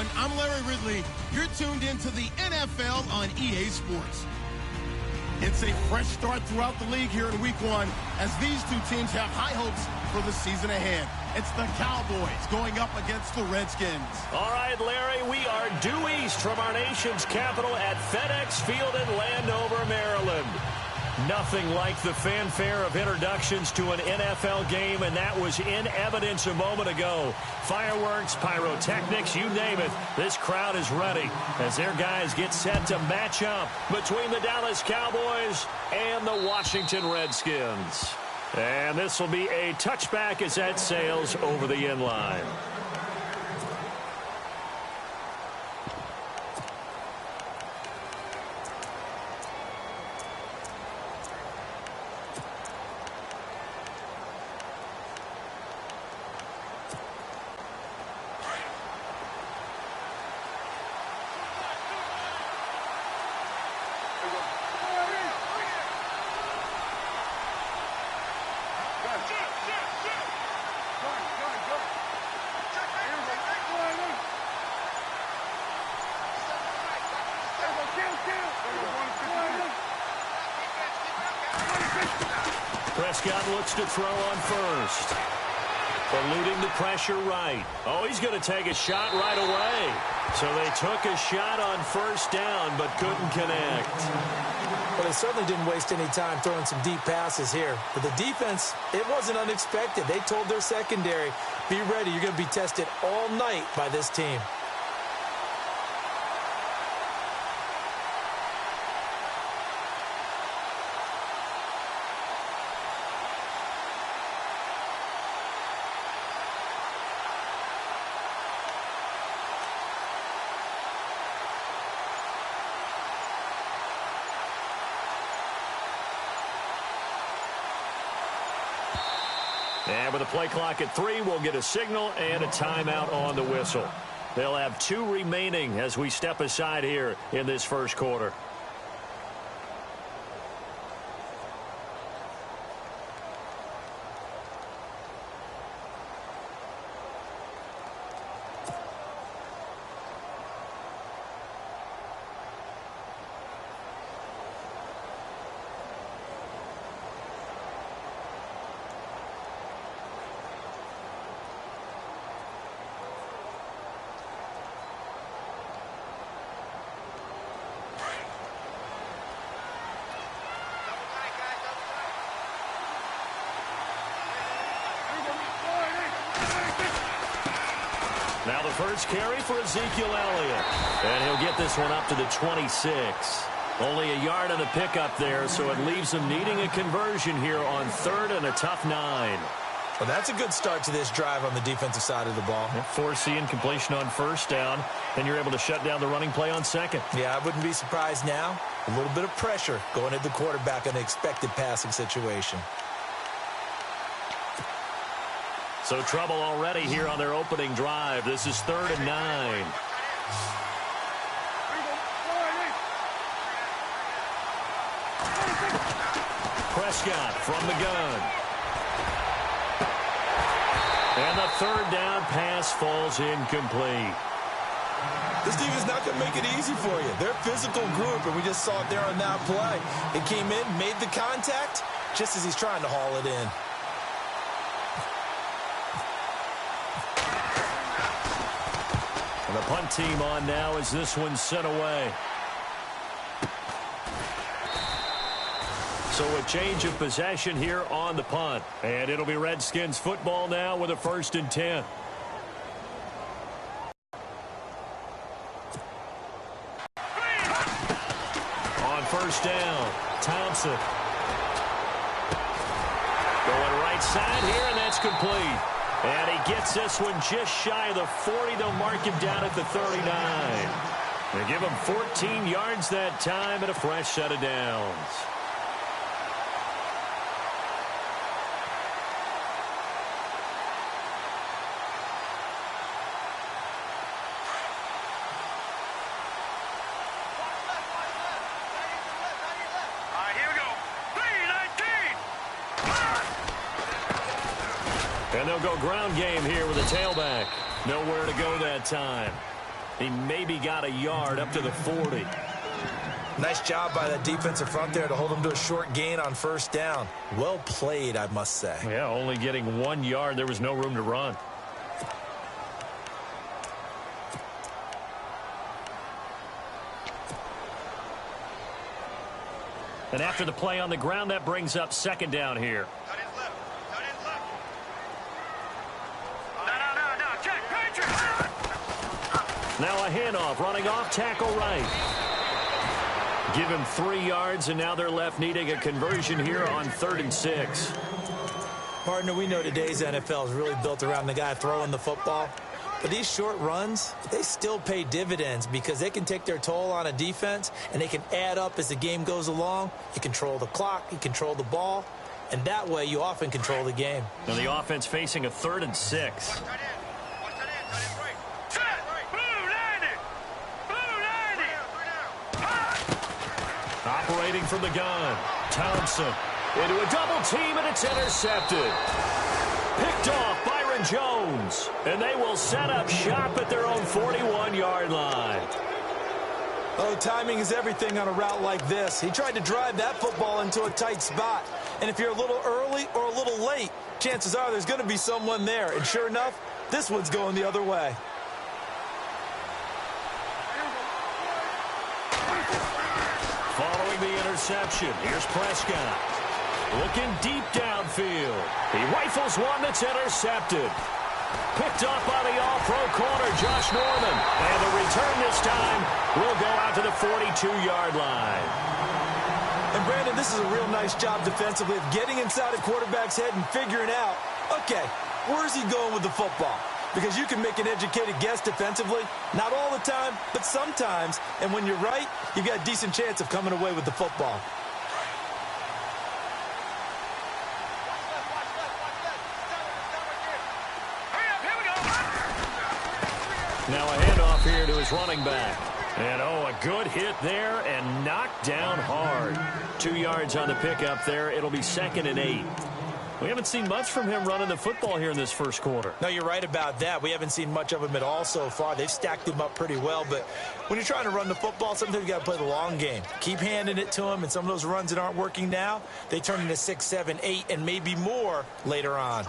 everyone. I'm Larry Ridley. You're tuned into the NFL on EA Sports. It's a fresh start throughout the league here in Week 1 as these two teams have high hopes for the season ahead. It's the Cowboys going up against the Redskins. All right, Larry, we are due east from our nation's capital at FedEx Field in Landover, Maryland. Nothing like the fanfare of introductions to an NFL game, and that was in evidence a moment ago. Fireworks, pyrotechnics, you name it. This crowd is ready as their guys get set to match up between the Dallas Cowboys and the Washington Redskins. And this will be a touchback as that sails over the end line. Prescott looks to throw on first. Eluding the pressure right. Oh, he's going to take a shot right away. So they took a shot on first down, but couldn't connect. Well, they certainly didn't waste any time throwing some deep passes here. But the defense, it wasn't unexpected. They told their secondary, be ready. You're going to be tested all night by this team. And with a play clock at 3, we'll get a signal and a timeout on the whistle. They'll have 2 remaining as we step aside here in this first quarter. Now the first carry for Ezekiel Elliott. And he'll get this one up to the 26. Only a yard on the pickup there, so it leaves him needing a conversion here on 3rd and a tough 9. Well, that's a good start to this drive on the defensive side of the ball. Forcing completion on first down, and you're able to shut down the running play on 2nd. Yeah, I wouldn't be surprised now. A little bit of pressure going at the quarterback in an expected passing situation. So trouble already here on their opening drive. This is 3rd and 9. Prescott from the gun. And the 3rd down pass falls incomplete. This team is not going to make it easy for you. They're a physical group, and we just saw it there on that play. It came in, made the contact, just as he's trying to haul it in. And the punt team on now as this one's sent away. So a change of possession here on the punt. And it'll be Redskins football now with a 1st and 10. On first down, Thompson. Going right side here, and that's complete. And he gets this one just shy of the 40. They'll mark him down at the 39. They give him 14 yards that time and a fresh set of downs. And they'll go ground game here with a tailback. Nowhere to go that time. He maybe got a yard up to the 40. Nice job by that defensive front there to hold him to a short gain on first down. Well played, I must say. Yeah, only getting 1 yard. There was no room to run. And after the play on the ground, that brings up second down here. Now a handoff, running off, tackle right. Give him 3 yards, and now they're left needing a conversion here on 3rd and 6. Partner, we know today's NFL is really built around the guy throwing the football. But these short runs, they still pay dividends because they can take their toll on a defense, and they can add up as the game goes along. You control the clock, you control the ball, and that way you often control the game. Now the offense facing a 3rd and 6. Operating from the gun, Thompson into a double team, and it's intercepted. Picked off Byron Jones, and they will set up shop at their own 41-yard line. Oh, timing is everything on a route like this. He tried to drive that football into a tight spot. And if you're a little early or a little late, chances are there's going to be someone there. And sure enough, this one's going the other way. Following the interception, here's Prescott. Looking deep downfield. He rifles one that's intercepted. Picked off by the all-pro corner, Josh Norman. And the return this time will go out to the 42-yard line. And, Brandon, this is a real nice job defensively of getting inside a quarterback's head and figuring out, okay, where's he going with the football? Because you can make an educated guess defensively. Not all the time, but sometimes. And when you're right, you've got a decent chance of coming away with the football. Now a handoff here to his running back. And, oh, a good hit there and knocked down hard. 2 yards on the pickup there. It'll be 2nd and 8. We haven't seen much from him running the football here in this first quarter. No, you're right about that. We haven't seen much of him at all so far. They've stacked him up pretty well. But when you're trying to run the football, sometimes you got to play the long game. Keep handing it to him, and some of those runs that aren't working now, they turn into 6, 7, 8, and maybe more later on.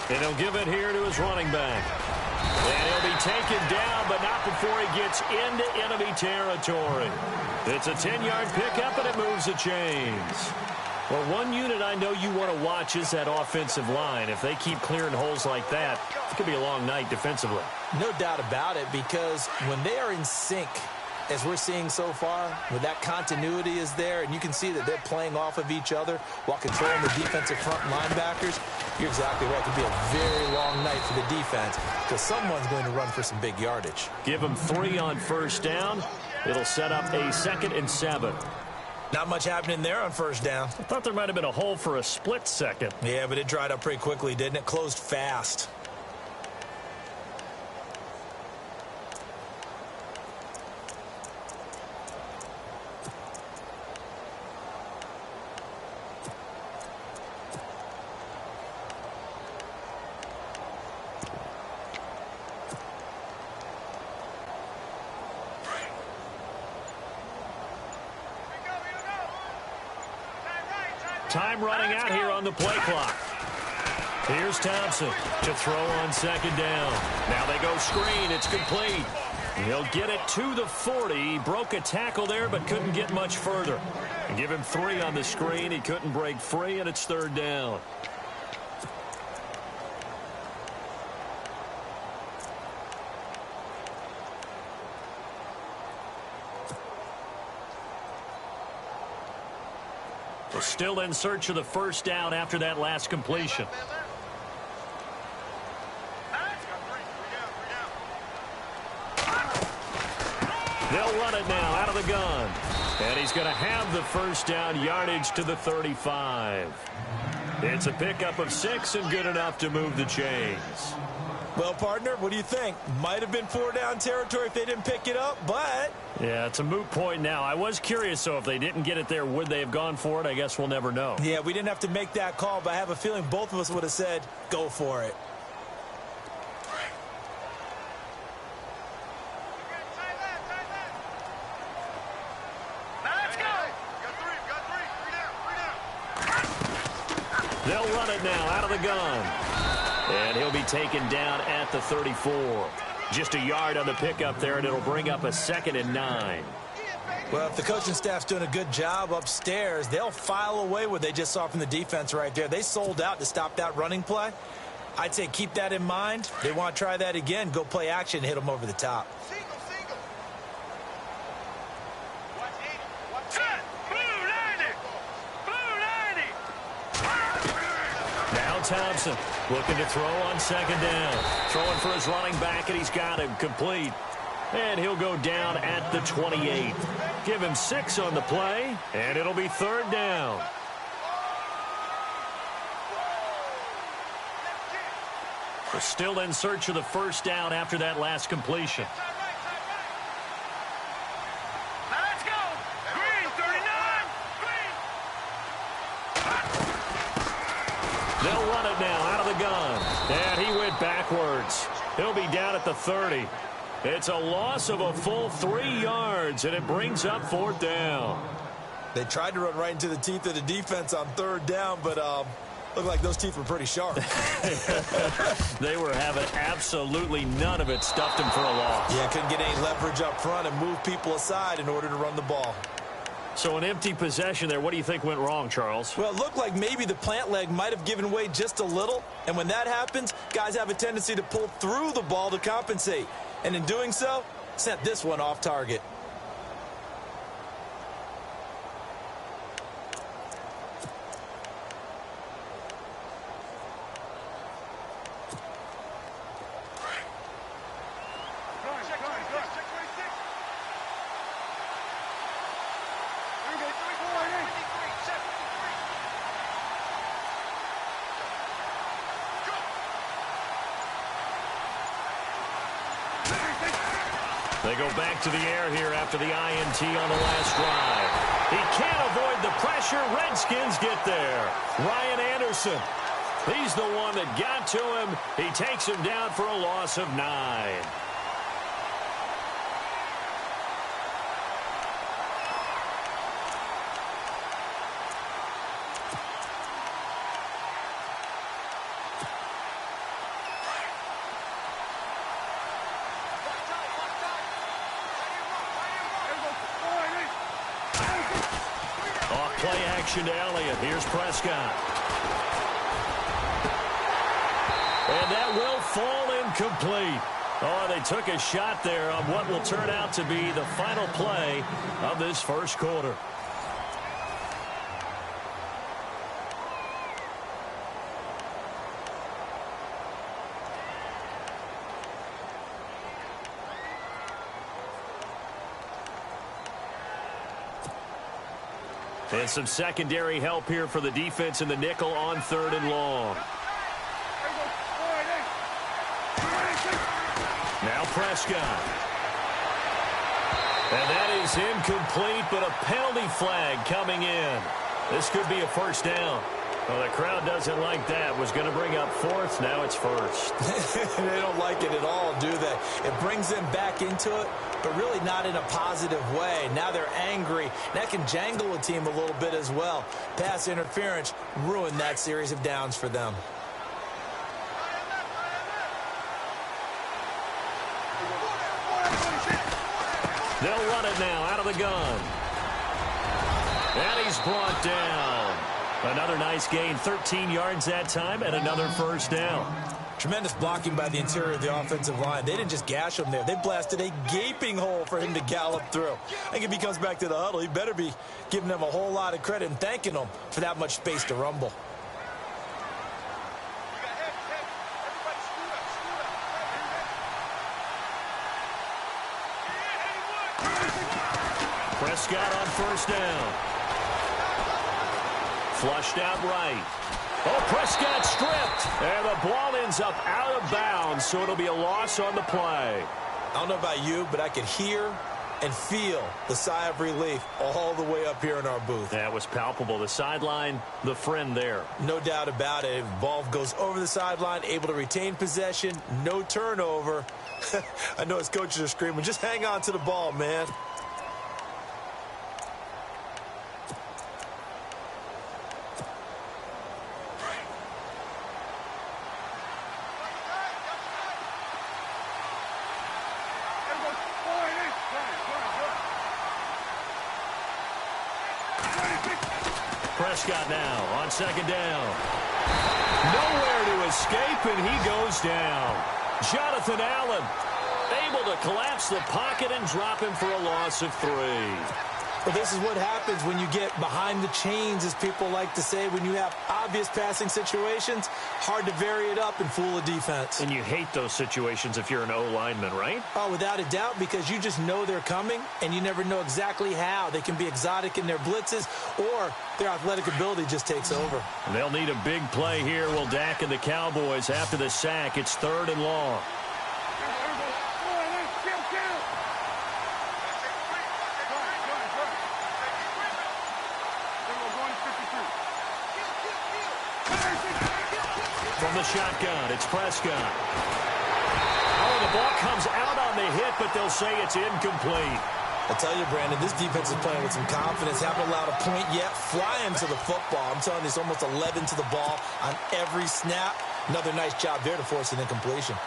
And he'll give it here to his running back. And he'll be taken down, but not before he gets into enemy territory. It's a 10-yard pickup, and it moves the chains. Well, one unit I know you want to watch is that offensive line. If they keep clearing holes like that, it could be a long night defensively. No doubt about it, because when they are in sync, as we're seeing so far, where that continuity is there, and you can see that they're playing off of each other while controlling the defensive front linebackers, you're exactly right. It could be a very long night for the defense because someone's going to run for some big yardage. Give them 3 on first down. It'll set up a 2nd and 7. Not much happening there on first down. I thought there might have been a hole for a split second. Yeah, but it dried up pretty quickly, didn't it? Closed fast. Time running out here on the play clock. Here's Thompson to throw on 2nd down. Now they go screen. It's complete. He'll get it to the 40. He broke a tackle there but couldn't get much further. And give him 3 on the screen. He couldn't break free, and it's 3rd down. Still in search of the first down after that last completion. They'll run it now out of the gun. And he's going to have the first down, yardage to the 35. It's a pickup of 6 and good enough to move the chains. Well, partner, what do you think? Might have been 4-down territory if they didn't pick it up, but... Yeah, it's a moot point now. I was curious, so if they didn't get it there, would they have gone for it? I guess we'll never know. Yeah, we didn't have to make that call, but I have a feeling both of us would have said, go for it. They'll run it now out of the gun. And he'll be taken down at the 34. Just a yard on the pickup there, and it'll bring up a 2nd and 9. Well, if the coaching staff's doing a good job upstairs, they'll file away what they just saw from the defense right there. They sold out to stop that running play. I'd say keep that in mind. They want to try that again. Go play action, hit them over the top. Thompson looking to throw on 2nd down. Throwing for his running back, and he's got him complete. And he'll go down at the 28. Give him 6 on the play, and it'll be 3rd down. We're still in search of the 1st down after that last completion. They'll run it now out of the gun. And he went backwards. He'll be down at the 30. It's a loss of a full 3 yards, and it brings up 4th down. They tried to run right into the teeth of the defense on 3rd down, but looked like those teeth were pretty sharp. They were having absolutely none of it. Stuffed him for a loss. Yeah, couldn't get any leverage up front and move people aside in order to run the ball. So an empty possession there. What do you think went wrong, Charles? Well, it looked like maybe the plant leg might have given way just a little. And when that happens, guys have a tendency to pull through the ball to compensate. And in doing so, sent this one off target. They go back to the air here after the INT on the last drive. He can't avoid the pressure. Redskins get there. Ryan Anderson. He's the one that got to him. He takes him down for a loss of 9. Play action to Elliott. Here's Prescott. And that will fall incomplete. Oh, they took a shot there on what will turn out to be the final play of this first quarter. And some secondary help here for the defense in the nickel on 3rd and long. Now Prescott. And that is incomplete, but a penalty flag coming in. This could be a 1st down. Well, the crowd doesn't like that. Was going to bring up 4th. Now it's 1st. They don't like it at all, do they? It brings them back into it, but really not in a positive way. Now they're angry. That can jangle a team a little bit as well. Pass interference ruined that series of downs for them. They'll run it now out of the gun. And he's brought down. Another nice gain, 13 yards that time, and another 1st down. Tremendous blocking by the interior of the offensive line. They didn't just gash him there. They blasted a gaping hole for him to gallop through. I think if he comes back to the huddle, he better be giving them a whole lot of credit and thanking them for that much space to rumble. Prescott on 1st down. Flushed out right. Oh, Prescott stripped. And the ball ends up out of bounds, so it'll be a loss on the play. I don't know about you, but I could hear and feel the sigh of relief all the way up here in our booth. That was palpable. The sideline, the friend there. No doubt about it. If the ball goes over the sideline, able to retain possession, no turnover. I know his coaches are screaming, just hang on to the ball, man. Prescott now on second down. Nowhere to escape, and he goes down. Jonathan Allen able to collapse the pocket and drop him for a loss of 3. Well, this is what happens when you get behind the chains, as people like to say. When you have obvious passing situations, hard to vary it up and fool a defense. And you hate those situations if you're an O-lineman, right? Oh, without a doubt, because you just know they're coming, and you never know exactly how. They can be exotic in their blitzes, or their athletic ability just takes over. And they'll need a big play here, will Dak and the Cowboys after the sack. It's 3rd and long. From the shotgun, it's Prescott. Oh, the ball comes out on the hit, but they'll say it's incomplete. I tell you, Brandon, this defense is playing with some confidence. Haven't allowed a point yet. Flying to the football. I'm telling you, it's almost 11 to the ball on every snap. Another nice job there to force an incompletion.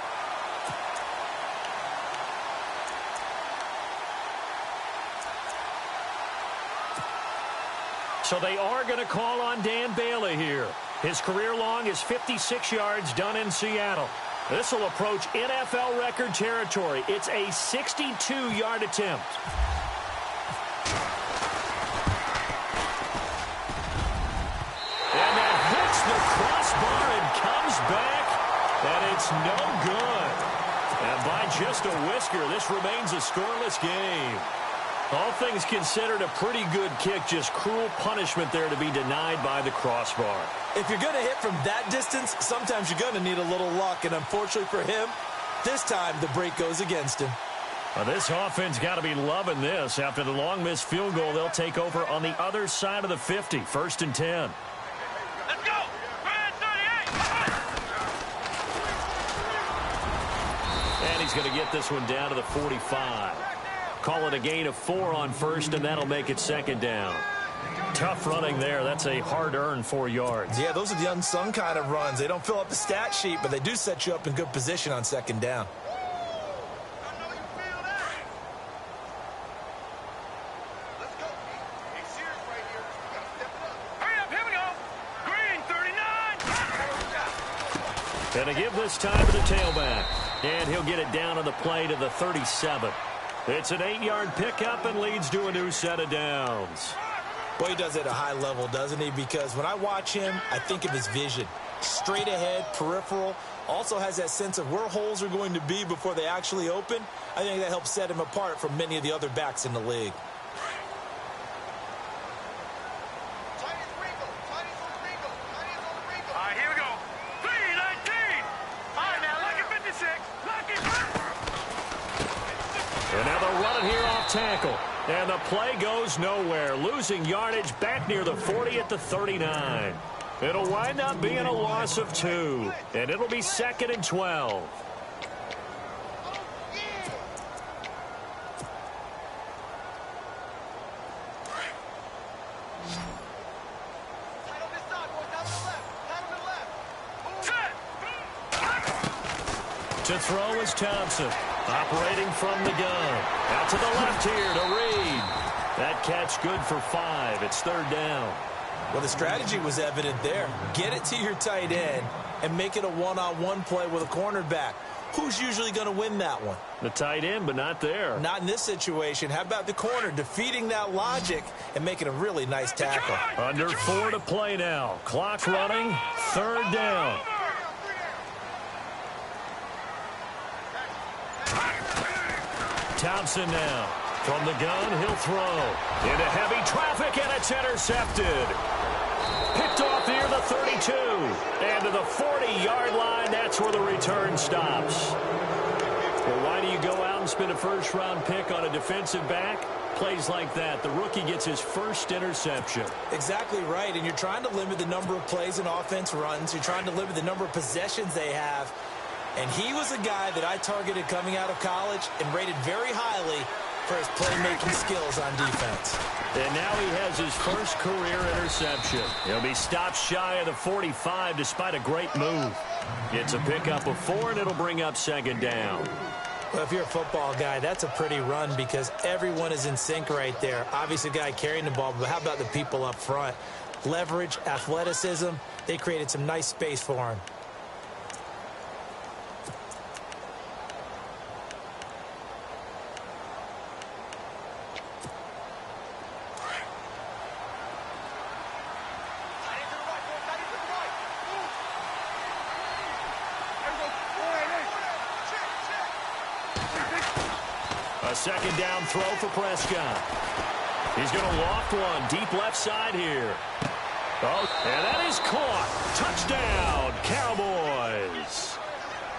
So they are going to call on Dan Bailey here. His career long is 56 yards done in Seattle. This will approach NFL record territory. It's a 62-yard attempt. And that hits the crossbar and comes back, and it's no good. And by just a whisker, this remains a scoreless game. All things considered, a pretty good kick, just cruel punishment there to be denied by the crossbar. If you're going to hit from that distance, sometimes you're going to need a little luck, and unfortunately for him, this time the break goes against him. Well, this offense got to be loving this. After the long missed field goal, they'll take over on the other side of the 50, 1st and 10. Let's go! 38! And he's going to get this one down to the 45. Call it a gain of 4 on 1st, and that'll make it 2nd down. Tough running there. That's a hard-earned 4 yards. Yeah, those are the unsung kind of runs. They don't fill up the stat sheet, but they do set you up in good position on 2nd down. Going to give this time to the tailback. And he'll get it down on the play to the 37. It's an 8-yard pickup and leads to a new set of downs. Well, he does it at a high level, doesn't he? Because when I watch him, I think of his vision. Straight ahead, peripheral. Also has that sense of where holes are going to be before they actually open. I think that helps set him apart from many of the other backs in the league. And now they'll run it here off tackle. And the play goes nowhere. Losing yardage back near the 40 at the 39. It'll wind up being a loss of 2. And it'll be 2nd and 12. To throw is Thompson. Operating from the gun. Out to the left here to Reed. That catch good for 5. It's 3rd down. Well, the strategy was evident there. Get it to your tight end and make it a one-on-one play with a cornerback. Who's usually going to win that one? The tight end, but not there. Not in this situation. How about the corner defeating that logic and making a really nice tackle? Under 4 to play now. Clock running. 3rd down. Thompson now. From the gun, he'll throw. Into heavy traffic, and it's intercepted. Picked off near the 32. And to the 40-yard line, that's where the return stops. Well, why do you go out and spend a first-round pick on a defensive back? Plays like that. The rookie gets his first interception. Exactly right, and you're trying to limit the number of plays an offense runs. You're trying to limit the number of possessions they have. And he was a guy that I targeted coming out of college and rated very highly for his playmaking skills on defense. And now he has his first career interception. He'll be stopped shy of the 45 despite a great move. It's a pickup of 4, and it'll bring up second down. Well, if you're a football guy, that's a pretty run because everyone is in sync right there. Obviously, the guy carrying the ball, but how about the people up front? Leverage, athleticism, they created some nice space for him. A second down throw for Prescott. He's going to loft one deep left side here. Oh, and that is caught. Touchdown, Cowboys.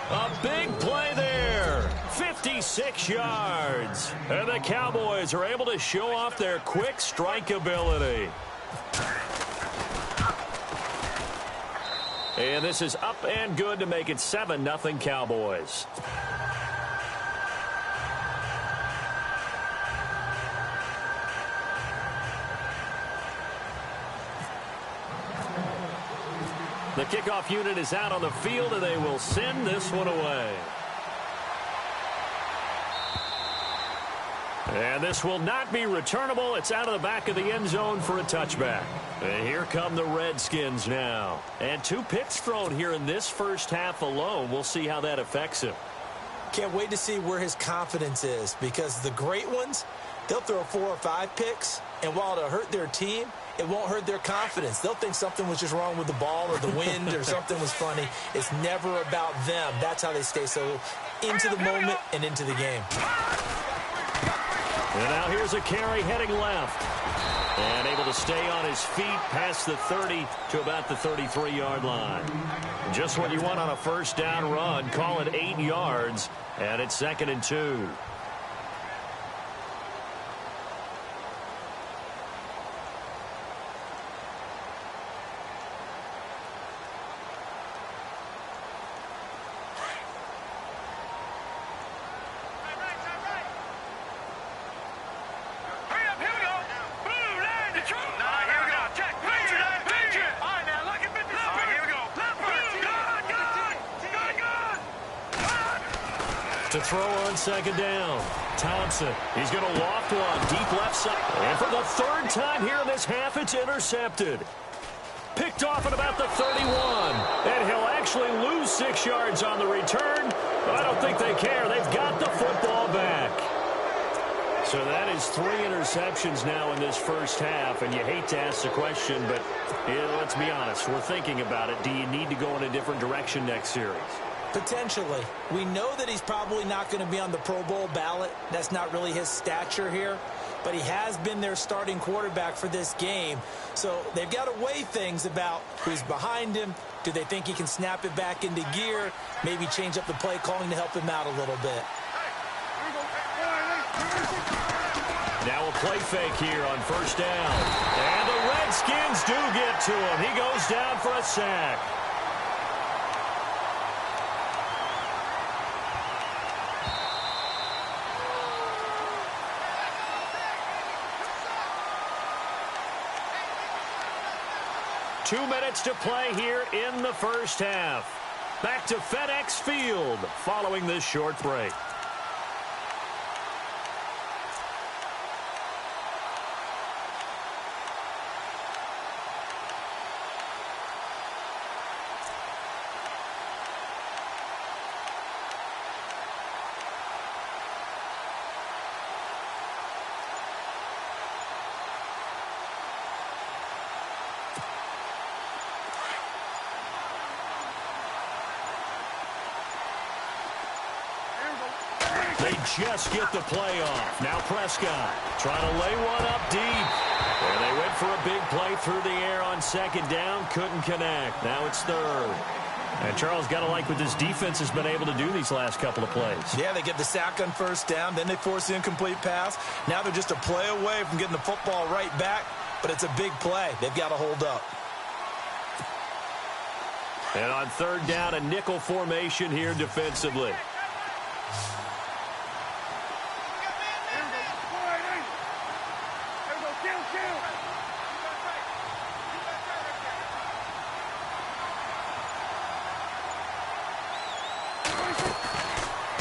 A big play there. 56 yards. And the Cowboys are able to show off their quick strike ability. And this is up and good to make it 7-0 Cowboys. The kickoff unit is out on the field, and they will send this one away. And this will not be returnable. It's out of the back of the end zone for a touchback. And here come the Redskins now. And 2 picks thrown here in this first half alone. We'll see how that affects him. Can't wait to see where his confidence is because the great ones, they'll throw 4 or 5 picks, and while it'll hurt their team, it won't hurt their confidence. They'll think something was just wrong with the ball or the wind or something was funny. It's never about them. That's how they stay so into the moment and into the game. And now here's a carry heading left. And able to stay on his feet past the 30 to about the 33-yard line. Just what you want on a first down run. Call it 8 yards. And it's 2nd and 2. To throw on second down. Thompson. He's going to loft one deep left side. And for the 3rd time here in this half, it's intercepted. Picked off at about the 31. And he'll actually lose 6 yards on the return. But I don't think they care. They've got the football back. So that is 3 interceptions now in this first half. And you hate to ask the question, but let's be honest. We're thinking about it. Do you need to go in a different direction next series? Potentially. We know that he's probably not going to be on the Pro Bowl ballot. That's not really his stature here. But he has been their starting quarterback for this game. So they've got to weigh things about who's behind him. Do they think he can snap it back into gear? Maybe change up the play calling to help him out a little bit. Now a play fake here on first down. And the Redskins do get to him. He goes down for a sack. Two minutes to play here in the first half. Back to FedEx Field following this short break. just get the play off. Now Prescott trying to lay one up deep. And they went for a big play through the air on second down. Couldn't connect. Now it's third. And Charles, got to like what this defense has been able to do these last couple of plays. Yeah, they get the sack on first down. Then they force the incomplete pass. Now they're just a play away from getting the football right back. But it's a big play. They've got to hold up. And on third down, a nickel formation here defensively.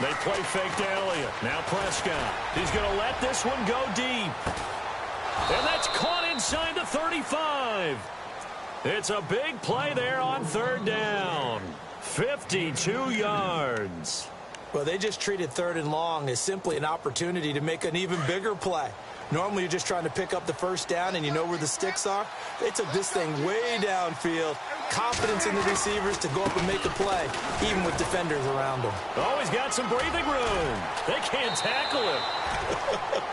They play fake to Elliott. Now Prescott. He's going to let this one go deep. And that's caught inside the 35. It's a big play there on third down. 52 yards. Well, they just treated third and long as simply an opportunity to make an even bigger play. Normally, you're just trying to pick up the first down and you know where the sticks are. They took this thing way downfield. Confidence in the receivers to go up and make a play, even with defenders around him. Oh, he's got some breathing room. They can't tackle him.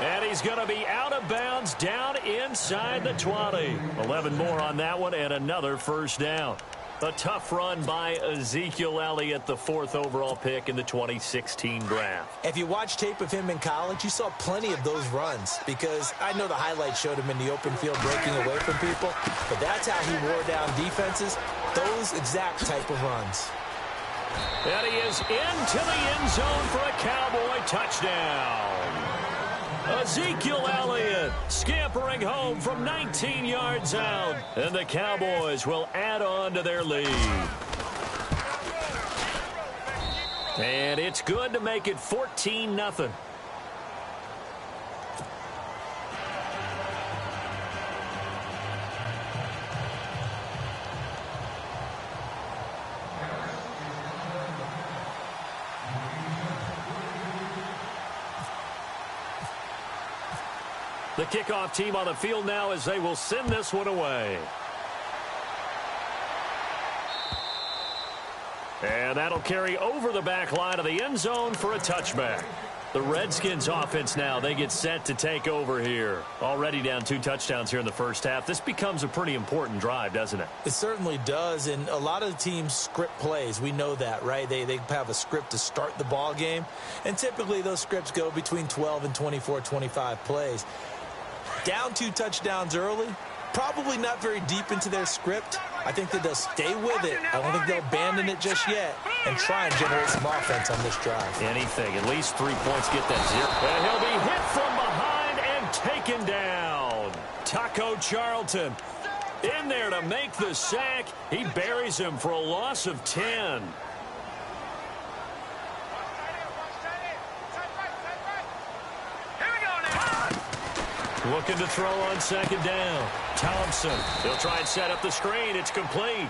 And he's going to be out of bounds down inside the 20. 11 more on that one and another first down. A tough run by Ezekiel Elliott, the 4th overall pick in the 2016 draft. If you watch tape of him in college, you saw plenty of those runs because I know the highlights showed him in the open field breaking away from people, but that's how he wore down defenses, those exact type of runs. And he is into the end zone for a Cowboy touchdown. Ezekiel Elliott scampering home from 19 yards out. And the Cowboys will add on to their lead. And it's good to make it 14-0. The kickoff team on the field now as they will send this one away. And that'll carry over the back line of the end zone for a touchback. The Redskins offense now, they get set to take over here. Already down 2 touchdowns here in the first half. This becomes a pretty important drive, doesn't it? It certainly does, and a lot of the teams script plays. We know that, right? They have a script to start the ball game, and typically those scripts go between 12 and 24, 25 plays. Down 2 touchdowns early, probably not very deep into their script. I think that they'll stay with it. I don't think they'll abandon it just yet and try and generate some offense on this drive. Anything. At least 3 points get that 0. And he'll be hit from behind and taken down. Taco Charlton in there to make the sack. He buries him for a loss of 10. Looking to throw on second down. Thompson, he'll try and set up the screen. It's complete.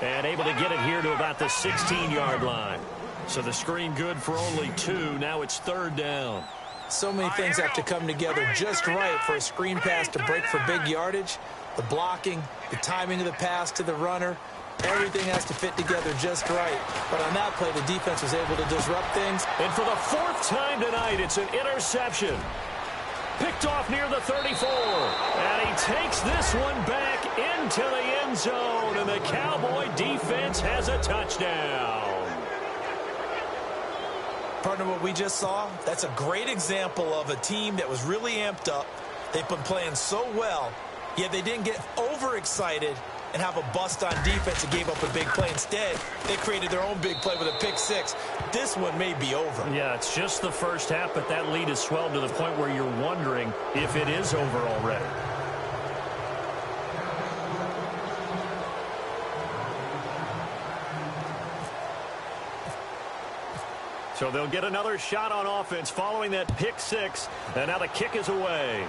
And able to get it here to about the 16-yard line. So the screen good for only 2. Now it's third down. So many things have to come together just right for a screen pass to break for big yardage. The blocking, the timing of the pass to the runner, everything has to fit together just right. But on that play, the defense was able to disrupt things. And for the 4th time tonight, it's an interception. Picked off near the 34. And he takes this one back into the end zone. And the Cowboy defense has a touchdown. Partner, what we just saw, that's a great example of a team that was really amped up. They've been playing so well, yet they didn't get overexcited and have a bust on defense and gave up a big play. Instead, they created their own big play with a pick 6. This one may be over. Yeah, it's just the first half, but that lead has swelled to the point where you're wondering if it is over already. So they'll get another shot on offense following that pick 6, and now the kick is away.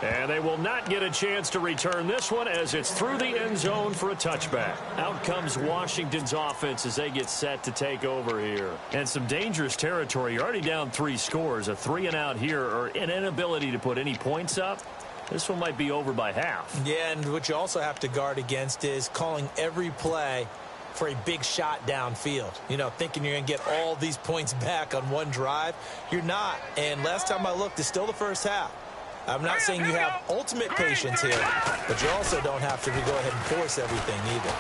And they will not get a chance to return this one as it's through the end zone for a touchback. Out comes Washington's offense as they get set to take over here. And some dangerous territory. You're already down 3 scores. A 3-and-out here or an inability to put any points up. This one might be over by half. Yeah, and what you also have to guard against is calling every play for a big shot downfield. You know, thinking you're going to get all these points back on one drive. You're not. And last time I looked, it's still the first half. I'm not saying you have ultimate patience here, but you also don't have to go ahead and force everything either.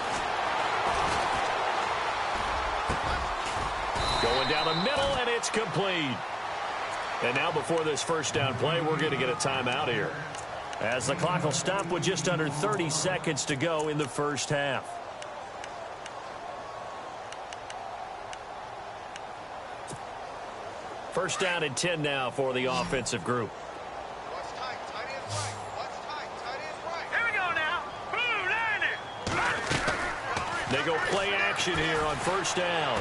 Going down the middle, and it's complete. And now before this first down play, we're going to get a timeout here, as the clock will stop with just under 30 seconds to go in the first half. First down and 10 now for the offensive group. They go play action here on first down.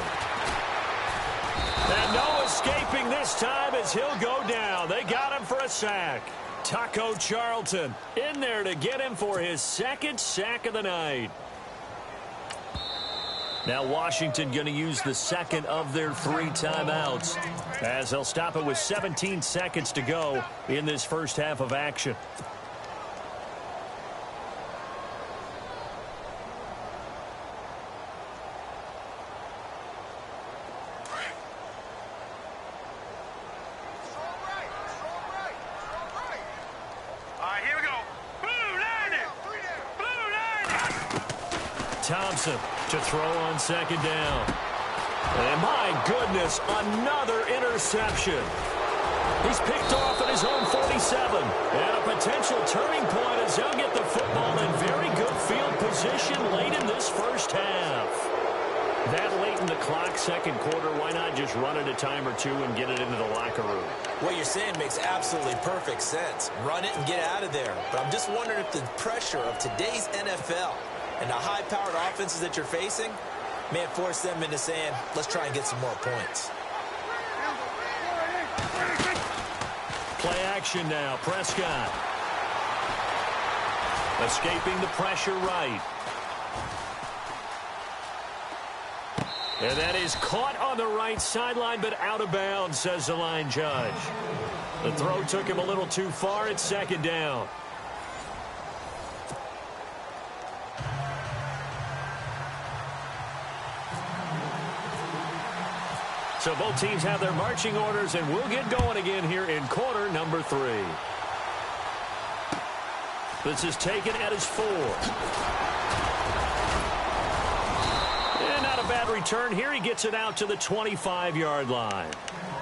And no escaping this time as he'll go down. They got him for a sack. Taco Charlton in there to get him for his second sack of the night. Now Washington going to use the second of their 3 timeouts, as they'll stop it with 17 seconds to go in this first half of action. Thompson to throw on second down. And my goodness, another interception. He's picked off at his own 47. And a potential turning point as he'll get the football in very good field position late in this first half. That late in the clock, second quarter, why not just run it a time or two and get it into the locker room? What you're saying makes absolutely perfect sense. Run it and get out of there. But I'm just wondering if the pressure of today's NFL and the high-powered offenses that you're facing may force them into saying, let's try and get some more points. Play action now. Prescott. Escaping the pressure right. And that is caught on the right sideline, but out of bounds, says the line judge. The throw took him a little too far. It's second down. So both teams have their marching orders, and we'll get going again here in quarter number 3. This is taken at his 4. And not a bad return here. He gets it out to the 25-yard line.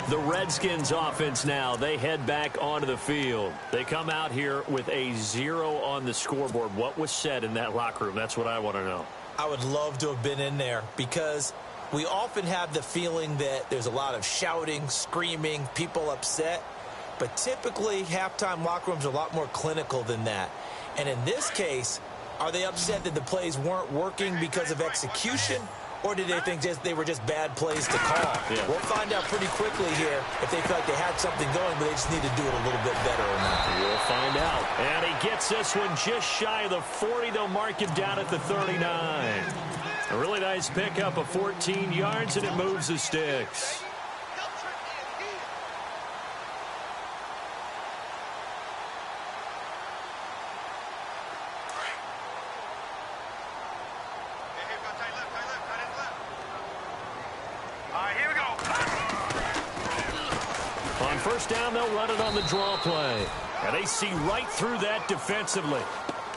The Redskins offense now, they head back onto the field. They come out here with a 0 on the scoreboard. What was said in that locker room? That's what I want to know. I would love to have been in there, because we often have the feeling that there's a lot of shouting, screaming, people upset. But typically, halftime locker rooms are a lot more clinical than that. And in this case, are they upset that the plays weren't working because of execution? Or did they think they were just bad plays to call? Yeah. We'll find out pretty quickly here if they feel like they had something going, but they just need to do it a little bit better or not. We'll find out. And he gets this one just shy of the 40. They'll mark him down at the 39. A really nice pickup of 14 yards, and it moves the sticks. Here we go. On first down, they'll run it on the draw play. And they see right through that defensively,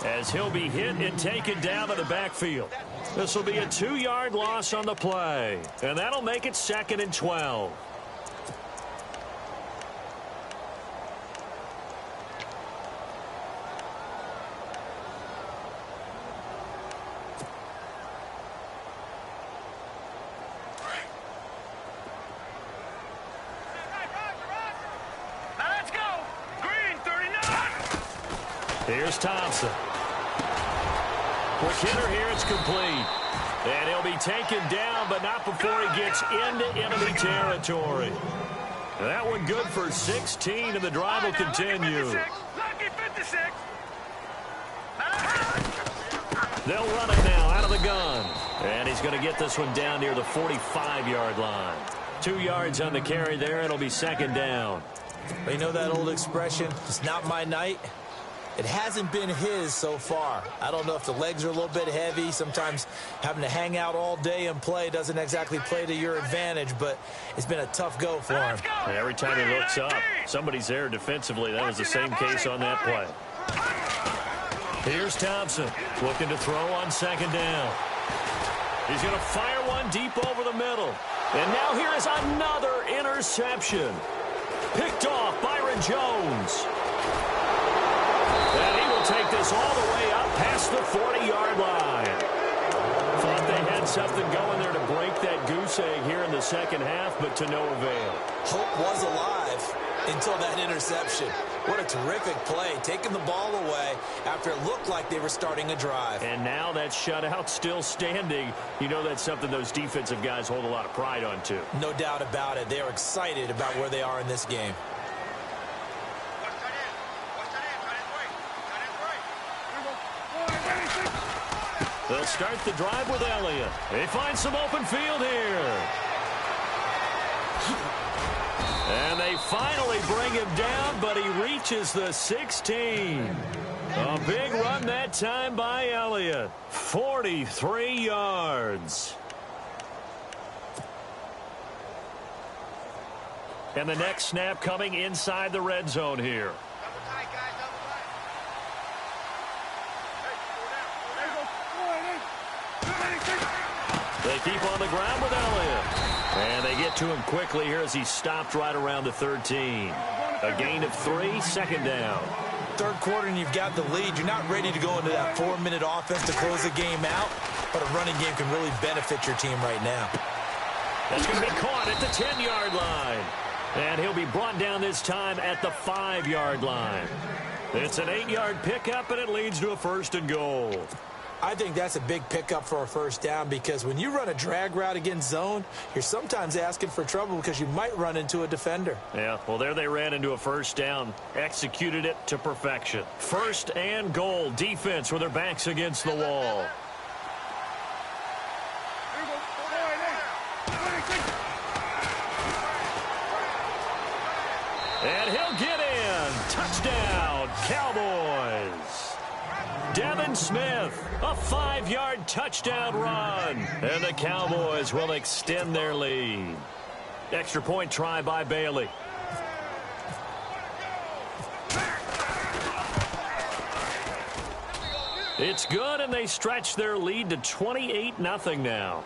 as he'll be hit and taken down in the backfield. This will be a 2-yard loss on the play, and that'll make it 2nd and 12. Now let's go. Green 39. Here's Thompson. Quick hitter here, it's complete. And he'll be taken down, but not before he gets into enemy territory. And that one good for 16, and the drive will continue. Lucky 56. They'll run it now out of the gun. And he's going to get this one down near the 45-yard line. 2 yards on the carry there. It'll be 2nd down. But you know that old expression, it's not my night? It hasn't been his so far. I don't know if the legs are a little bit heavy. Sometimes having to hang out all day and play doesn't exactly play to your advantage, but it's been a tough go for him. And every time he looks up, somebody's there defensively. That was the same case on that play. Here's Thompson looking to throw on second down. He's going to fire one deep over the middle. And now here is another interception. Picked off Byron Jones. And he will take this all the way up past the 40-yard line. Thought they had something going there to break that goose egg here in the second half, but to no avail. Hope was alive until that interception. What a terrific play, taking the ball away after it looked like they were starting a drive. And now that shutout still standing. You know that's something those defensive guys hold a lot of pride on, too. No doubt about it. They are excited about where they are in this game. They'll start the drive with Elliott. They find some open field here. And they finally bring him down, but he reaches the 16. A big run that time by Elliott. 43 yards. And the next snap coming inside the red zone here. They keep on the ground with Elliott. And they get to him quickly here as he stopped right around the 13. A gain of 3, second down. Third quarter and you've got the lead. You're not ready to go into that 4-minute offense to close the game out, but a running game can really benefit your team right now. That's going to be caught at the 10-yard line. And he'll be brought down this time at the 5-yard line. It's an 8-yard pickup, and it leads to a 1st and goal. I think that's a big pickup for a first down because when you run a drag route against zone, you're sometimes asking for trouble because you might run into a defender. Yeah, well, there they ran into a first down, executed it to perfection. 1st and goal, defense with their backs against the wall. And he'll get in. Touchdown, Cowboys. Devin Smith, a 5-yard touchdown run. And the Cowboys will extend their lead. Extra point try by Bailey. It's good, and they stretch their lead to 28-0 now.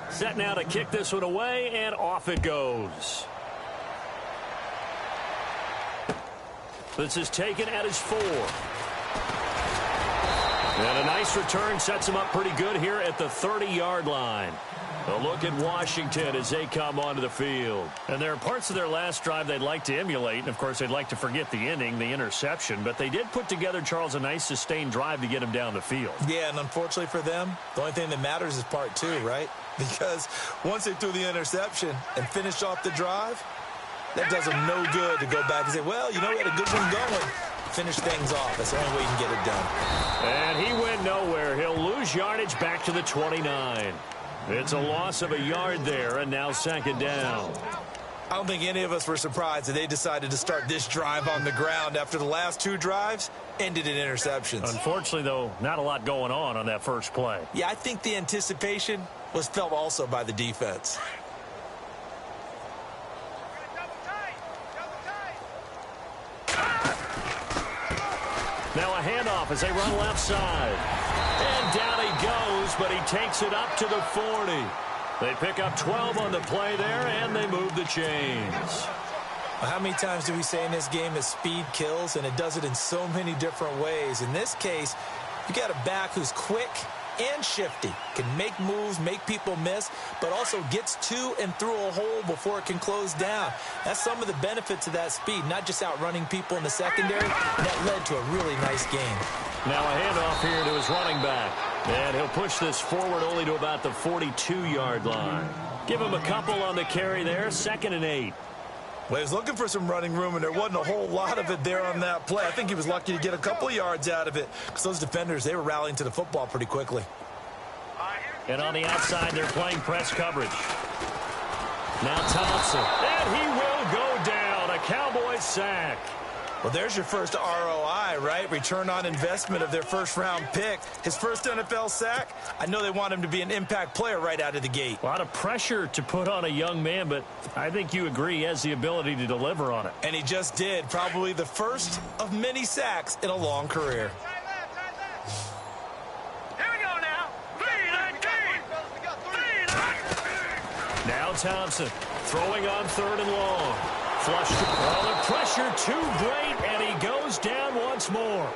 Set now to kick this one away, and off it goes. This is taken at his 4. And a nice return sets him up pretty good here at the 30-yard line. A look at Washington as they come onto the field. And there are parts of their last drive they'd like to emulate. And, of course, they'd like to forget the inning, the interception. But they did put together, Charles, a nice sustained drive to get him down the field. Yeah, and unfortunately for them, the only thing that matters is part 2, right? Because once they threw the interception and finished off the drive, that does them no good to go back and say, well, you know, we had a good one going. Finish things off. That's the only way you can get it done. And he went nowhere. He'll lose yardage back to the 29. It's a loss of a yard there, and now second down. I don't think any of us were surprised that they decided to start this drive on the ground after the last 2 drives ended in interceptions. Unfortunately, though, not a lot going on that first play. Yeah, I think the anticipation was felt also by the defense. Now a handoff as they run left side. And down he goes, but he takes it up to the 40. They pick up 12 on the play there, and they move the chains. Well, how many times do we say in this game that speed kills, and it does it in so many different ways? In this case, you got a back who's quick, and shifty. Can make moves, make people miss, but also gets to and through a hole before it can close down. That's some of the benefits of that speed, not just outrunning people in the secondary. And that led to a really nice game. Now a handoff here to his running back. And he'll push this forward only to about the 42-yard line. Give him a couple on the carry there, 2nd and 8. Well, he was looking for some running room, and there wasn't a whole lot of it there on that play. I think he was lucky to get a couple yards out of it because those defenders, they were rallying to the football pretty quickly. And on the outside, they're playing press coverage. Now Thompson. And he will go down. A Cowboys sack. Well, there's your first ROI, right? Return on investment of their first-round pick. His first NFL sack, I know they want him to be an impact player right out of the gate. A lot of pressure to put on a young man, but I think you agree he has the ability to deliver on it. And he just did. Probably the first of many sacks in a long career. Here we go now. 3-19. Now Thompson throwing on 3rd and long. Flush to the pressure too great, and he goes down once more.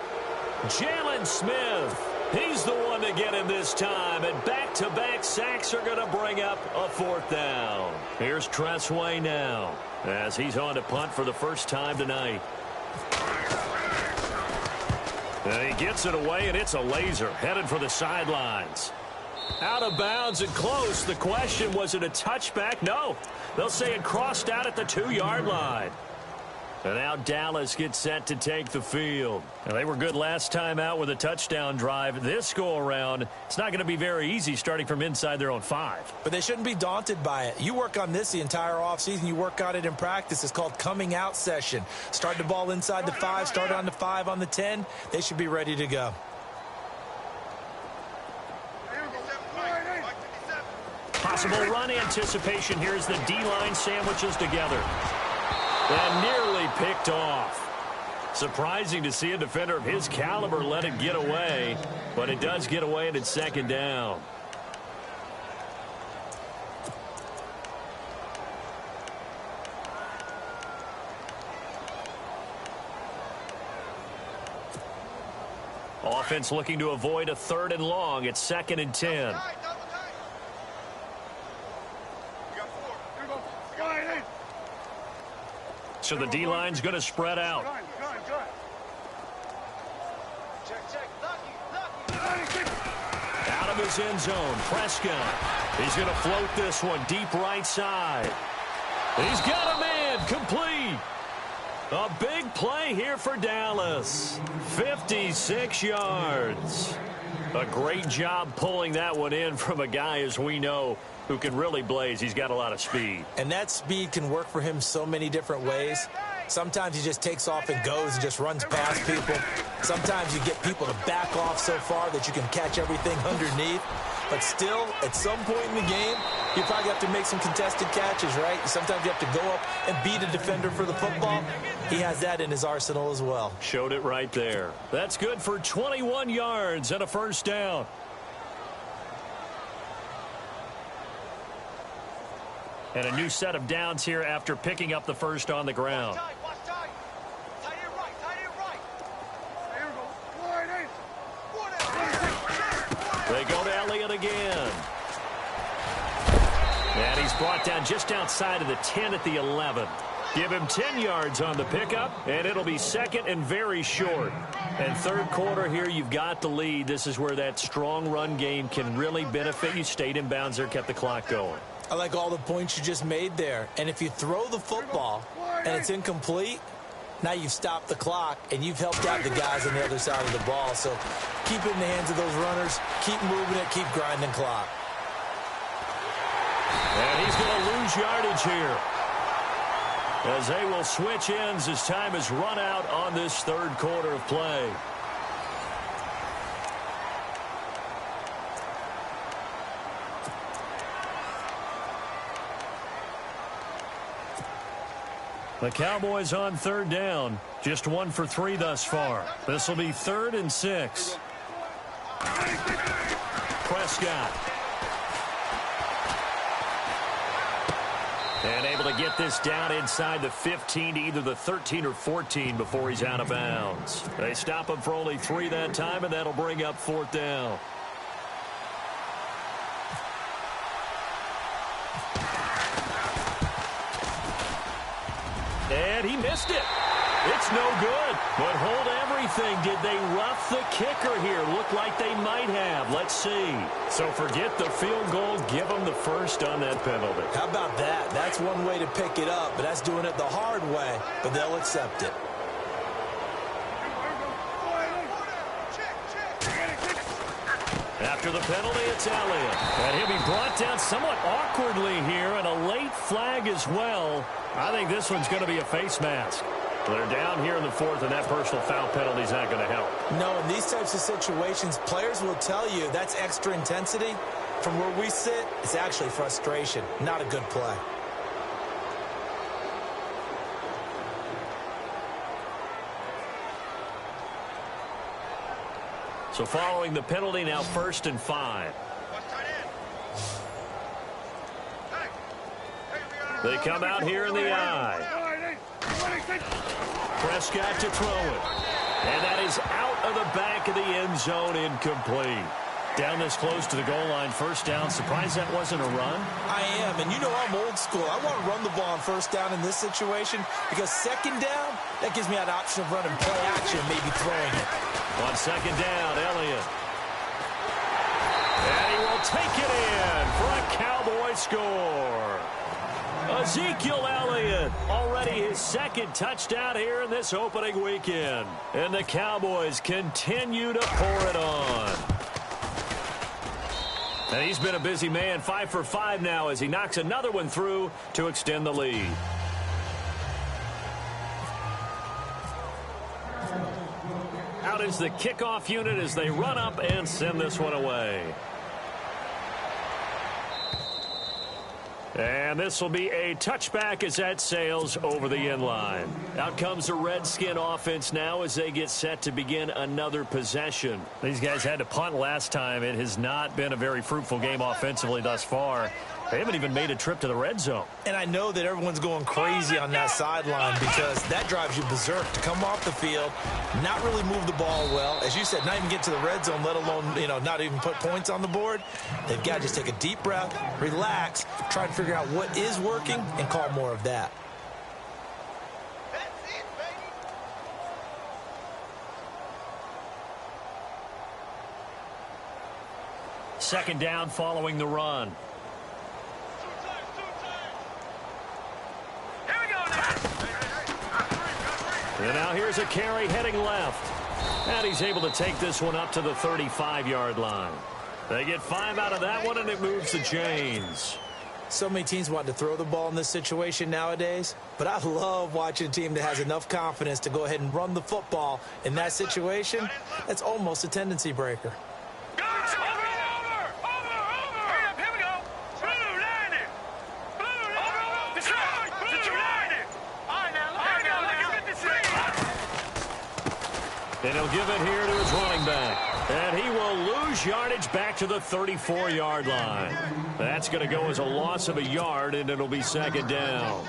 Jalen Smith, he's the one to get him this time, and back-to-back sacks are going to bring up a 4th down. Here's Tressway now, as he's on to punt for the first time tonight. And he gets it away, and it's a laser, headed for the sidelines. Out of bounds and close. The question, was it a touchback? No. They'll say it crossed out at the 2-yard line. And now Dallas gets set to take the field. Now, they were good last time out with a touchdown drive. This go-around, it's not going to be very easy starting from inside their own 5. But they shouldn't be daunted by it. You work on this the entire offseason. You work on it in practice. It's called coming out session. Start the ball inside the 5, start on the 5, on the 10. They should be ready to go. Possible run anticipation. Here's the D-line sandwiches together. And nearly picked off. Surprising to see a defender of his caliber let it get away, but it does get away and it's 2nd down. Offense looking to avoid a 3rd and long. It's 2nd and 10. So the D-line's going to spread out. Out of his end zone, Prescott. He's going to float this one deep right side. He's got a man, complete. A big play here for Dallas. 56 yards. A great job pulling that one in from a guy, as we know, who can really blaze. He's got a lot of speed. And that speed can work for him so many different ways. Sometimes he just takes off and goes and just runs past people. Sometimes you get people to back off so far that you can catch everything underneath. But still, at some point in the game, you probably have to make some contested catches, right? Sometimes you have to go up and beat a defender for the football. He has that in his arsenal as well. Showed it right there. That's good for 21 yards and a 1st down. And a new set of downs here after picking up the first on the ground. They go to Elliott again. And he's brought down just outside of the 10 at the 11. Give him 10 yards on the pickup, and it'll be 2nd and very short. And 3rd quarter here, you've got the lead. This is where that strong run game can really benefit you. Stayed in bounds there, kept the clock going. I like all the points you just made there. And if you throw the football and it's incomplete, now you've stopped the clock and you've helped out the guys on the other side of the ball. So keep it in the hands of those runners. Keep moving it. Keep grinding clock. And he's going to lose yardage here, as they will switch ends as time is run out on this 3rd quarter of play. The Cowboys on 3rd down. Just 1 for 3 thus far. This will be 3rd and 6. Prescott. And able to get this down inside the 15 to either the 13 or 14 before he's out of bounds. They stop him for only 3 that time, and that'll bring up 4th down. And he missed it. It's no good. But hold everything. Did they rough the kicker here? Looked like they might have. Let's see. So forget the field goal. Give them the first on that penalty. How about that? That's one way to pick it up, but that's doing it the hard way. But they'll accept it. After the penalty, it's Elliott. And he'll be brought down somewhat awkwardly here, and a late flag as well. I think this one's going to be a face mask. They're down here in the fourth, and that personal foul penalty is not going to help. No, in these types of situations, players will tell you that's extra intensity. From where we sit, it's actually frustration, not a good play. So following the penalty, now 1st and 5. They come out here in the eye. Prescott to throw it. And that is out of the back of the end zone, incomplete. Down this close to the goal line, 1st down. Surprised that wasn't a run? I am, and you know I'm old school. I want to run the ball on 1st down in this situation because 2nd down, that gives me an option of running play action, maybe throwing it. On 2nd down, Elliott. And he will take it in for a Cowboy score. Ezekiel Elliott, already his 2nd touchdown here in this opening weekend. And the Cowboys continue to pour it on. And he's been a busy man, 5 for 5 now as he knocks another one through to extend the lead. Out is the kickoff unit as they run up and send this one away. And this will be a touchback as that sails over the end line. Out comes the Redskin offense now as they get set to begin another possession. These guys had to punt last time. It has not been a very fruitful game offensively thus far. They haven't even made a trip to the red zone. And I know that everyone's going crazy on that sideline because that drives you berserk to come off the field, not really move the ball well. As you said, not even get to the red zone, let alone, not even put points on the board. They've got to just take a deep breath, relax, try to figure out what is working and call more of that. Second down following the run. And now here's a carry heading left. And he's able to take this one up to the 35-yard line. They get 5 out of that one, and it moves the chains. So many teams want to throw the ball in this situation nowadays, but I love watching a team that has enough confidence to go ahead and run the football. In that situation, that's almost a tendency breaker. And he'll give it here to his running back. And he will lose yardage back to the 34-yard line. That's going to go as a loss of a yard, and it'll be 2nd down.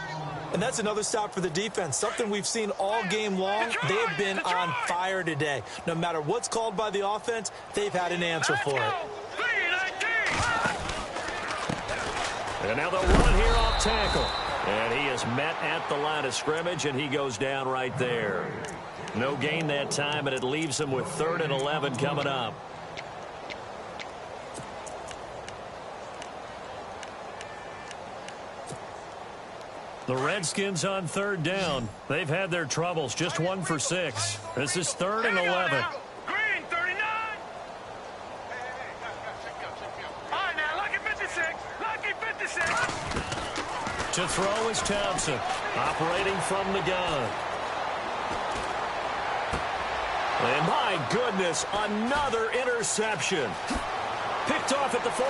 And that's another stop for the defense. Something we've seen all game long. They have been on fire today. No matter what's called by the offense, they've had an answer for it. And now they'll run here off tackle. And he is met at the line of scrimmage, and he goes down right there. No gain that time, and it leaves them with 3rd and 11 coming up. The Redskins on 3rd down. They've had their troubles, just 1 for 6. This is 3rd and 11. Green, 39. All right, now, lucky 56. Lucky 56. To throw is Thompson, operating from the gun. And my goodness, another interception. Picked off at the 48.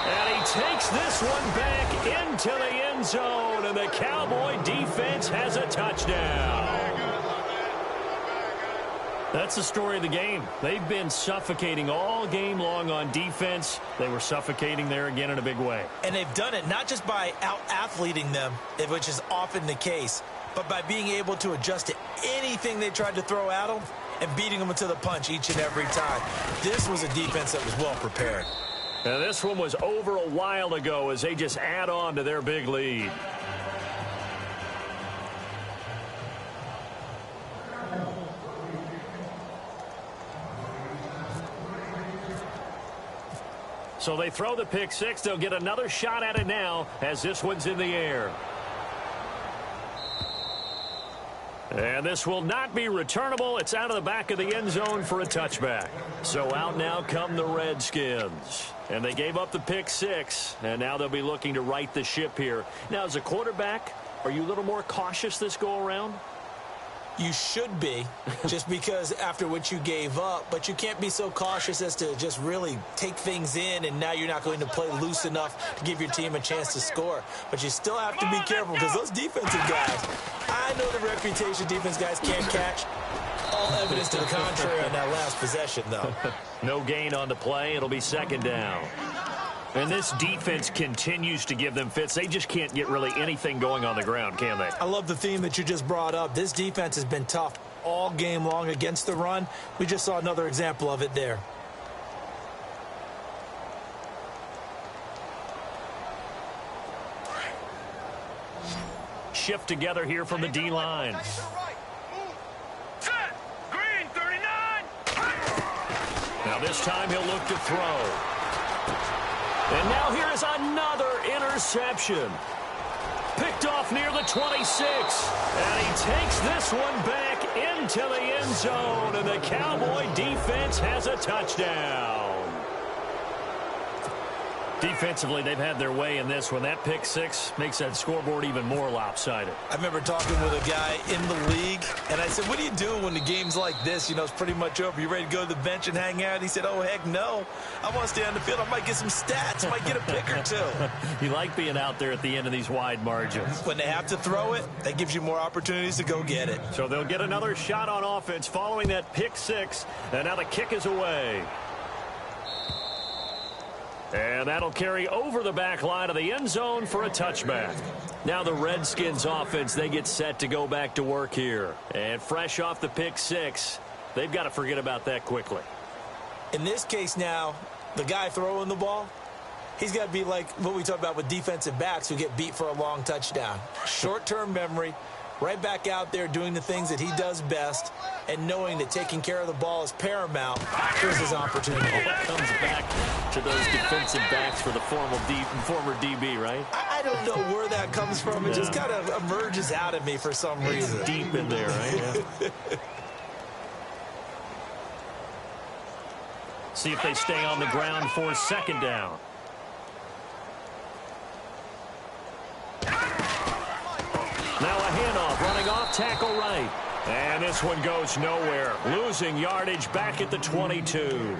And he takes this one back into the end zone, and the Cowboy defense has a touchdown. That's the story of the game. They've been suffocating all game long on defense. They were suffocating there again in a big way. And they've done it not just by out-athleting them, which is often the case, but by being able to adjust to anything they tried to throw at them and beating them to the punch each and every time. This was a defense that was well prepared. And this one was over a while ago as they just add on to their big lead. So they throw the pick six. They'll get another shot at it now as this one's in the air. And this will not be returnable. It's out of the back of the end zone for a touchback. So out now come the Redskins. And they gave up the pick six, and now they'll be looking to right the ship here. Now, as a quarterback, are you a little more cautious this go-around? You should be, just because after what you gave up, but you can't be so cautious as to just really take things in, and now you're not going to play loose enough to give your team a chance to score. But you still have to be careful because those defensive guys, I know the reputation defense guys can't catch. All evidence to the contrary on that last possession, though. No gain on the play. It'll be second down. And this defense continues to give them fits. They just can't get really anything going on the ground, can they? I love the theme that you just brought up. This defense has been tough all game long against the run. We just saw another example of it there. Shift together here from the D-line. Set. Green, 39. Now this time he'll look to throw. And now here is another interception. Picked off near the 26. And he takes this one back into the end zone. And the Cowboy defense has a touchdown. Defensively, they've had their way in this one. That pick six makes that scoreboard even more lopsided. I remember talking with a guy in the league, and I said, what do you do when the game's like this? You know, it's pretty much over. You ready to go to the bench and hang out? He said, oh, heck no. I want to stay on the field. I might get some stats. I might get a pick or two. You like being out there at the end of these wide margins. When they have to throw it, that gives you more opportunities to go get it. So they'll get another shot on offense following that pick six, and now the kick is away. And that'll carry over the back line of the end zone for a touchback. Now the Redskins offense, they get set to go back to work here. And fresh off the pick six, they've got to forget about that quickly. In this case now, the guy throwing the ball, he's got to be like what we talk about with defensive backs who get beat for a long touchdown. Short-term memory, right back out there doing the things that he does best, and knowing that taking care of the ball is paramount. Here's his opportunity. Comes back to those defensive backs for the former DB, right? I don't know where that comes from. It just kind of emerges out of me for some reason. It's deep in there, right? Yeah. See if they stay on the ground for second down. Now a handoff, running off tackle right. And this one goes nowhere. Losing yardage back at the 22.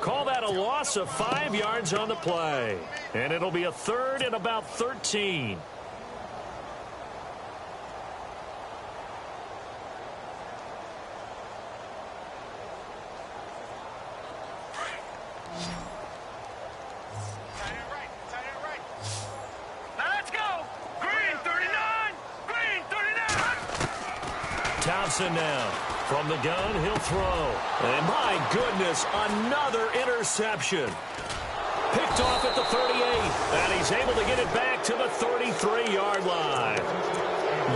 Call that a loss of 5 yards on the play. And it'll be a third and about 13. Thompson now. From the gun, he'll throw. And my goodness, another interception. Picked off at the 38. And he's able to get it back to the 33-yard line.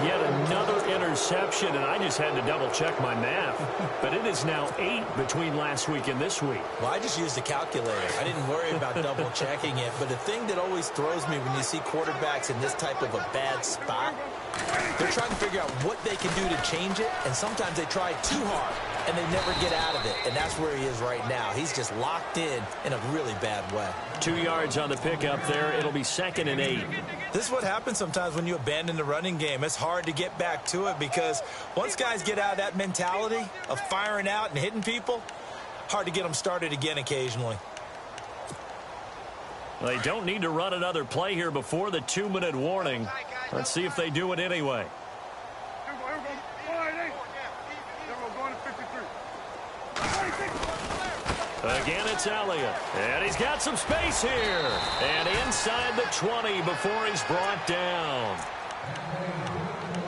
Yet another interception, and I just had to double-check my math. But it is now 8 between last week and this week. Well, I just used a calculator. I didn't worry about double-checking it. But the thing that always throws me when you see quarterbacks in this type of a bad spot, they're trying to figure out what they can do to change it, and sometimes they try too hard, and they never get out of it, and that's where he is right now. He's just locked in a really bad way. 2 yards on the pickup there. It'll be 2nd and 8. This is what happens sometimes when you abandon the running game. It's hard to get back to it because once guys get out of that mentality of firing out and hitting people, hard to get them started again occasionally. They don't need to run another play here before the 2-minute warning. Let's see if they do it anyway. Again, it's Elliott. And he's got some space here. And inside the 20 before he's brought down.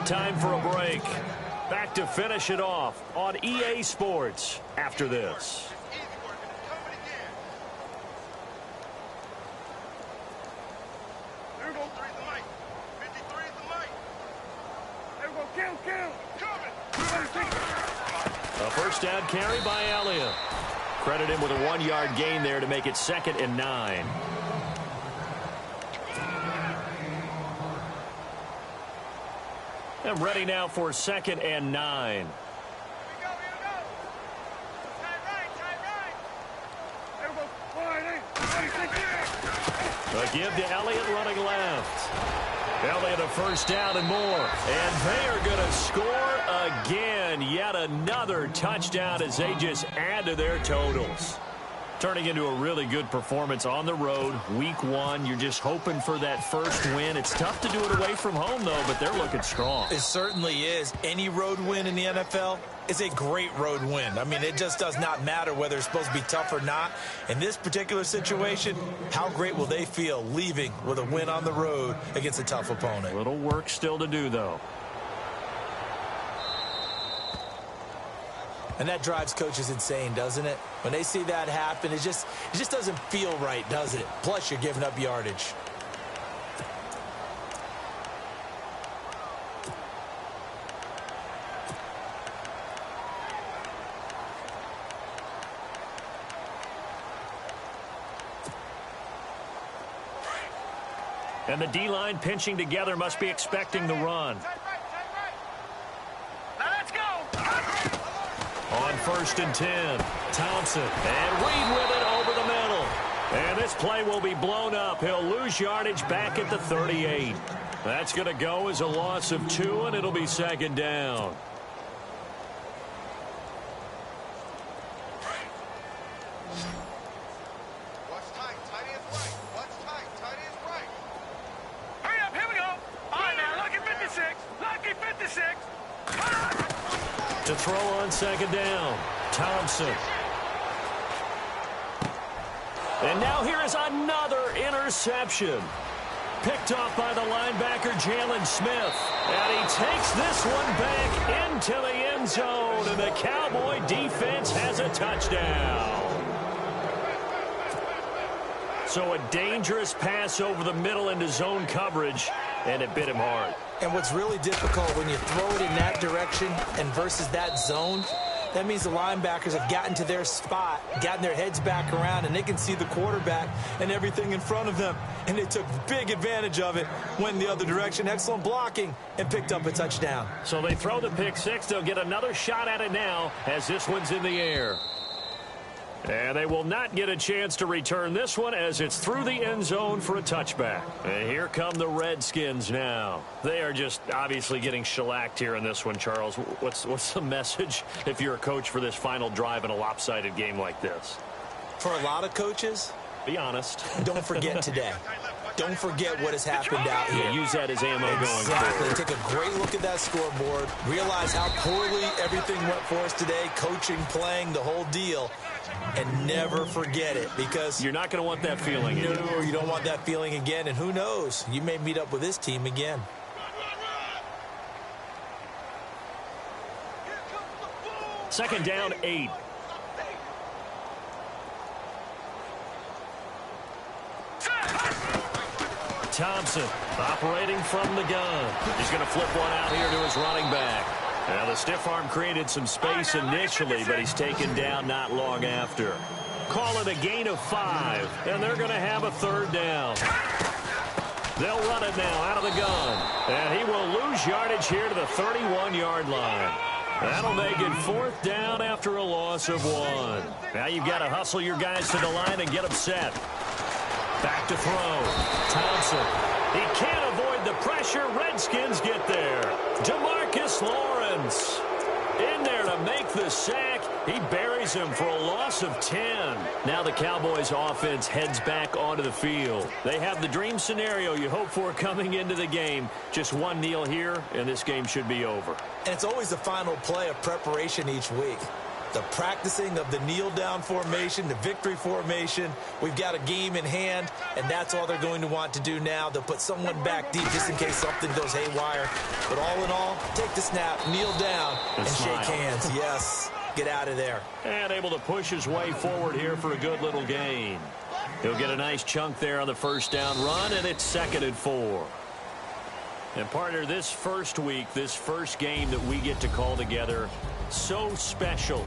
Time for a break. Back to finish it off on EA Sports after this. A first down carry by Elliott. Credit him with a 1-yard gain there to make it 2nd and 9. And ready now for 2nd and 9. A give to Elliott running left. Elliott a first down and more. And they are going to score again. Yet another touchdown as they just add to their totals. Turning into a really good performance on the road. Week 1, you're just hoping for that first win. It's tough to do it away from home, though, but they're looking strong. It certainly is. Any road win in the NFL is a great road win. I mean, it just does not matter whether it's supposed to be tough or not. In this particular situation, how great will they feel leaving with a win on the road against a tough opponent? A little work still to do, though. And that drives coaches insane, doesn't it? When they see that happen, it just doesn't feel right, does it? Plus, you're giving up yardage. And the D-line pinching together must be expecting the run. On 1st and 10, Thompson, and Reed with it over the middle. And this play will be blown up. He'll lose yardage back at the 38. That's going to go as a loss of 2, and it'll be 2nd down. Watch tight, tight is right. Watch tight, tight is right. Hurry up, here we go. All right, now, lucky 56. Lucky 56. To throw on 2nd down, Thompson. And now here is another interception. Picked off by the linebacker, Jalen Smith. And he takes this one back into the end zone. And the Cowboy defense has a touchdown. So a dangerous pass over the middle into zone coverage, and it bit him hard. And what's really difficult when you throw it in that direction and versus that zone, that means the linebackers have gotten to their spot, gotten their heads back around, and they can see the quarterback and everything in front of them. And they took big advantage of it, went the other direction, excellent blocking, and picked up a touchdown. So they throw the pick 6. They'll get another shot at it now as this one's in the air. And they will not get a chance to return this one as it's through the end zone for a touchback. And here come the Redskins now. They are just obviously getting shellacked here in this one, Charles. What's the message if you're a coach for this final drive in a lopsided game like this? For a lot of coaches, be honest. Don't forget today. Don't forget what has happened out here. Yeah, use that as ammo going forward. Take a great look at that scoreboard. Realize how poorly everything went for us today. Coaching, playing, the whole deal. And never forget it, because you're not going to want that feeling again. No, you don't want that feeling again. And who knows? You may meet up with this team again. Second down, 8. Thompson operating from the gun. He's going to flip one out here to his running back. Now, the stiff arm created some space initially, but he's taken down not long after. Call it a gain of 5, and they're going to have a 3rd down. They'll run it now out of the gun, and he will lose yardage here to the 31-yard line. That'll make it 4th down after a loss of 1. Now you've got to hustle your guys to the line and get them set. Back to throw. Thompson. He can't avoid the pressure. Redskins get there. DeMarcus Lawrence in there to make the sack. He buries him for a loss of 10. Now the Cowboys offense heads back onto the field. They have the dream scenario you hope for coming into the game. Just one kneel here, and this game should be over. And it's always the final play of preparation each week. The practicing of the kneel-down formation, the victory formation. We've got a game in hand, and that's all they're going to want to do now. They'll put someone back deep just in case something goes haywire. But all in all, take the snap, kneel down, and shake hands. Yes, get out of there. And able to push his way forward here for a good little gain. He'll get a nice chunk there on the first down run, and it's 2nd and 4. And partner, this first week, this first game that we get to call together, so special.